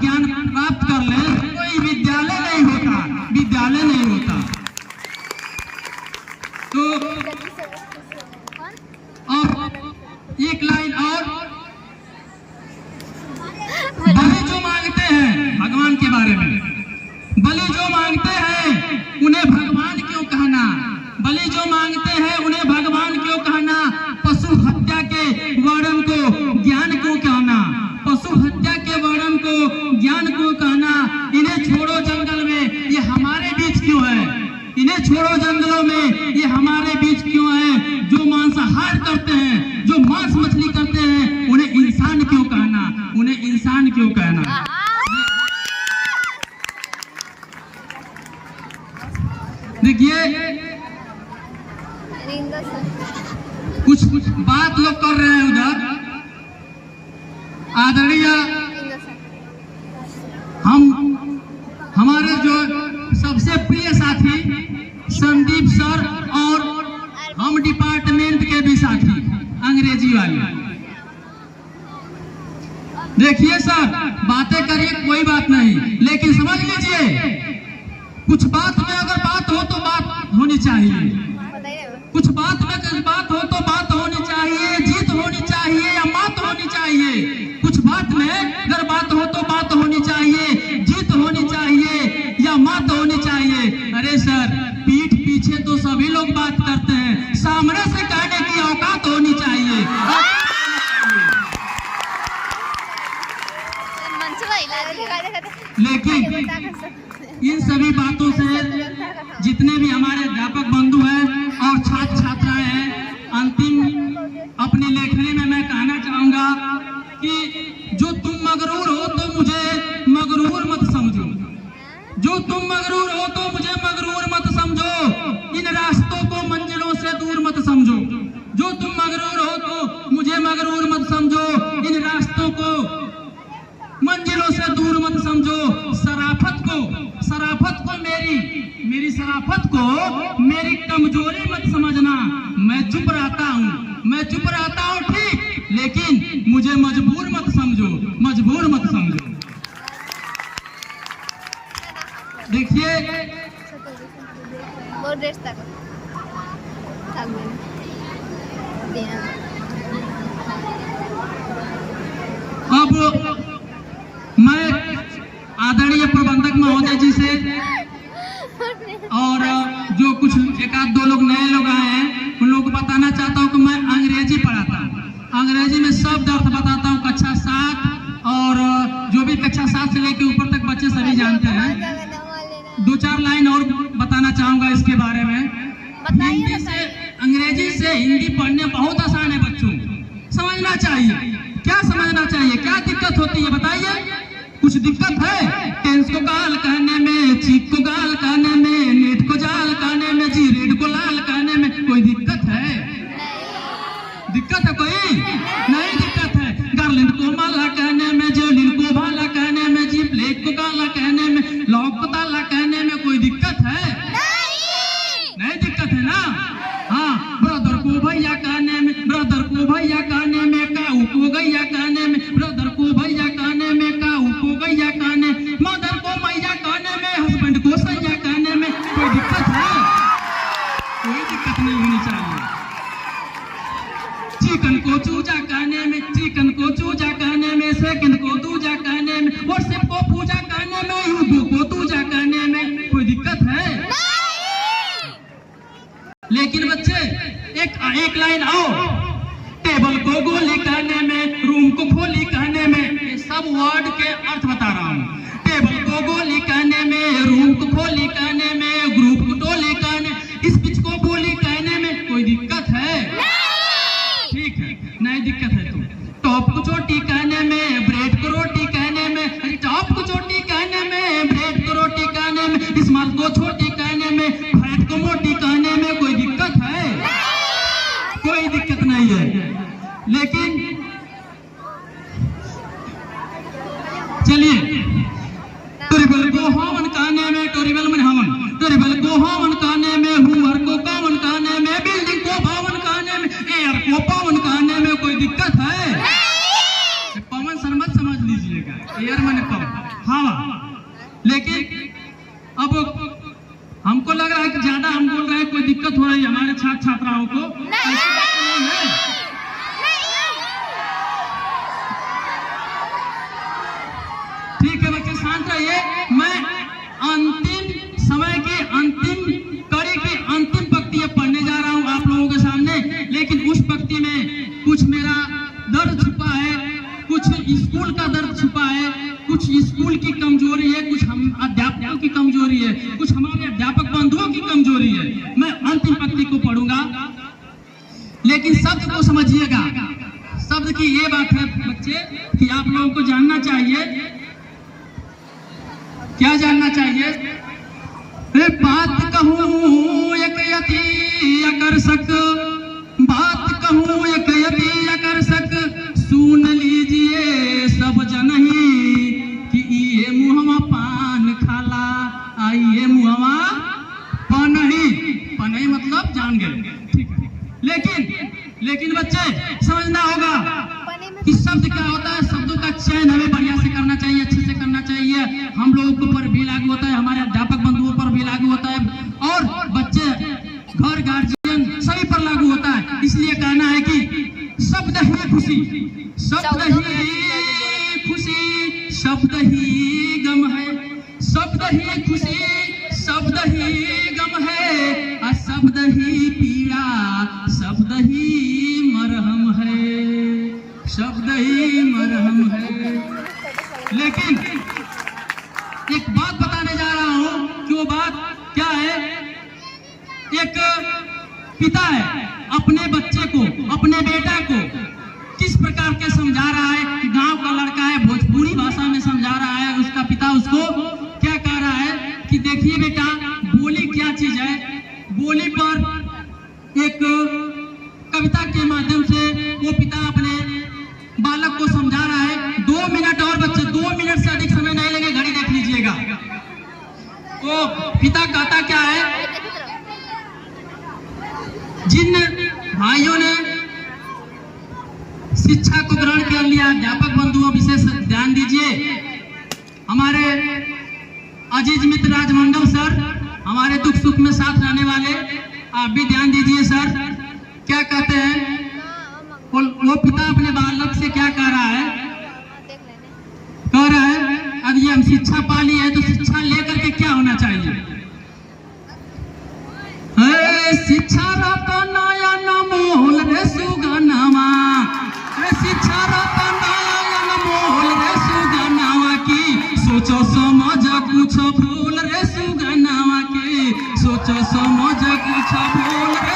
ज्ञान प्राप्त कर ले, कोई विद्यालय नहीं होता, विद्यालय नहीं होता। तो एक लाइन और, बलि जो मांगते हैं भगवान के बारे में, बलि जो मांगते हैं उन्हें भगवान क्यों कहना, बलि जो मांगते हैं उन्हें भगवान क्यों कहना, पशु हत्या के वर्णन को ज्ञान क्यों कहना, पशु हत्या के वर्णन को ज्ञान क्यों कहना। इन्हें छोड़ो जंगल में, ये हमारे बीच क्यों है, इन्हें छोड़ो जंगलों में, ये हमारे बीच क्यों है। जो मांसाहार करते हैं, जो मांस मछली करते हैं, उन्हें इंसान क्यों कहना, उन्हें इंसान क्यों कहना। देखिए कुछ बात लोग कर रहे हैं उधर। आदरणीय हमारे जो सबसे प्रिय साथी संदीप सर और हम डिपार्टमेंट के भी साथी अंग्रेजी वाले, देखिए सर बातें करिए कोई बात नहीं, लेकिन समझ लीजिए कुछ बात में अगर बात हो तो बात होनी चाहिए, कुछ बात में बात हो तो बात होनी चाहिए, जीत होनी चाहिए या मात होनी चाहिए। कुछ बात में अगर बात हो तो बात होनी चाहिए, जीत होनी चाहिए या मात होनी चाहिए। अरे सर पीठ पीछे तो सभी लोग बात करते हैं, सामने से कहने की औकात होनी चाहिए। लेकिन इन सभी बातों से जितने भी हमारे अध्यापक बंधु हैं और छात्र छात्राएं हैं, अंतिम अपनी लेखनी में मैं कहना चाहूंगा कि जो तुम मगरूर हो तो मुझे मगरूर मत समझो, जो तुम मगरूर हो तो मुझे मगरूर मत समझो, इन रास्तों को मंजिलों से दूर मत समझो, जो तुम मगरूर हो तो मुझे मगरूर मत समझो, इन रास्तों को मंजिलों से दूर मत समझो। शराफत को मेरी शराफत को मेरी कमजोरी मत समझना। मैं चुप रहता हूँ ठीक, लेकिन मुझे मजबूर मत समझो, मजबूर मत समझो। देखिए अब मैं आदरणीय प्रबंधक महोदय जी से और जो कुछ एक आध दो लोग नए लोग आए हैं उन लोगों को बताना चाहता हूं कि मैं अंग्रेजी पढ़ाता हूं, अंग्रेजी में शब्द अर्थ बताता हूं कक्षा 7 और जो भी कक्षा 7 से लेकर ऊपर तक बच्चे सभी जानते हैं। 2-4 लाइन और बताना चाहूंगा इसके बारे में। हिंदी से अंग्रेजी से हिंदी पढ़ने बहुत आसान है बच्चों, समझना चाहिए। क्या समझना चाहिए, क्या दिक्कत होती है बताइए, कुछ दिक्कत है? टेंस को गाल कहने में, चीक को गाल कहने में, नेट को जाल कहने में, जी रेड को लाल कहने में कोई दिक्कत है? दिक्कत है कोई? नहीं दिक्कत है। गार्लिंड को माला कहने में, जेलिन को भाला कहने में, जी ब्लैक को गाला कहने में, लॉक को ताला कहने में कोई दिक्कत है? नहीं दिक्कत है ना। हाँ, ब्रदर को भैया कहने में, ब्रदर को भैया कहने में, काऊ को गैया कहने में, ब्रदर को भैया कहने में, काऊ को गैया कहने, मदर को मैया कहने में, हस्बैंड को सैया कहने में कोई दिक्कत है? कोई दिक्कत नहीं होनी चाहिए। चिकन को चूजा कहने में, चिकन को चूजा कहने में, सेकंड को दूजा कहने में, व्हाट्सएप को पूजा कहने में, यूट्यूब को दूजा कहने में कोई दिक्कत है? लेकिन बच्चे एक लाइन आओ, टेबल को गोली कहने में, रूम को खोली कहने में, ये सब वर्ड के अर्थ बता रहा हूँ। टेबल को गोली कहने में, रूम को खोली कहने में, ग्रुप को टोली कहने, स्पीच को बोली कहने में कोई दिक्कत है? ठीक है, नहीं दिक्कत है तो टॉप को चोटी कहने में, ब्रेड को रोटी कहने में, टॉप को चोटी कहने में, ब्रेड को रोटी कहने में, स्मॉल को छोटी कहने में, फैट को मोटी कहने में कोई दिक्कत है? कोई दिक्कत नहीं है। लेकिन चलिए, टोरिबल को हवन कहने में, टोरिबल में हवन, टोरिबल को हवन कहने में, हुमर को कावन कहने में, बिल्डिंग को भवन कहने में, एयर को पवन कहने में कोई दिक्कत है? पवन सर मत समझ लीजिएगा, एयर माने पवन। स्कूल का दर्द छुपा है, कुछ स्कूल की कमजोरी है, कुछ हम अध्यापकों की कमजोरी है, कुछ हमारे अध्यापक बंधुओं की कमजोरी है। मैं अंतिम पंक्ति को पढ़ूंगा, लेकिन शब्द को समझिएगा। शब्द की ये बात है बच्चे कि आप लोगों को जानना चाहिए, क्या जानना चाहिए? बात कहूं एक यति आकर्षक, बात कहूं एक यति आकर्षक, सुन लीजिए सब जनही कि ये मुहवा पान खाला, आइए मुहवा पनही। पनही मतलब जान गए, ठीक है। लेकिन बच्चे समझना होगा कि शब्द क्या होता है। शब्दों का चयन हमें बढ़िया से करना चाहिए, अच्छे से करना चाहिए। हम लोगों पर भी लागू होता है, हमारे अध्यापक बंधुओं पर भी लागू होता है, और बच्चे, घर, गार्जियन सभी पर लागू होता है। इसलिए कहना है कि शब्द ही खुशी, शब्द ही खुशी, शब्द ही गम है, शब्द ही खुशी, शब्द ही गम है, शब्द ही पीड़ा, शब्द ही मरहम है, शब्द ही मरहम है। लेकिन एक बात बताने जा रहा हूं कि वो बात क्या है। एक पिता है, अपने बच्चे को, अपने बेटा को किस प्रकार के समझा रहा है कि गांव का लड़का है, भोजपुरी भाषा में समझा रहा है। उसका पिता उसको क्या कह रहा है कि देखिए बेटा, बोली क्या चीज है। बोली पर एक कविता के माध्यम से वो पिता अपने बालक को समझा रहा है। 2 मिनट और बच्चे, 2 मिनट से अधिक समय नहीं लगे, घड़ी देख लीजिएगा। तो पिता कहता क्या है, जिन भाइयों ने शिक्षा को ग्रहण कर लिया, अध्यापक बंधुओं विशेष ध्यान दीजिए। हमारे अजीज मित्र राजमंडल सर, हमारे दुख सुख में साथ रहने वाले, आप भी ध्यान दीजिए। सर क्या कहते हैं, वो पिता अपने बालक से क्या कह रहा है, कह रहा है अब ये हम शिक्षा पा ली है तो शिक्षा लेकर के क्या होना चाहिए। शिक्षा रतनाया नमोल रे सुगनावा, शिक्षा रतनाया नमोल रे सुगनावा की, सोचो समझ कुछ भूल रे सुगनावा की, सोचो समझ कुछ भूल रे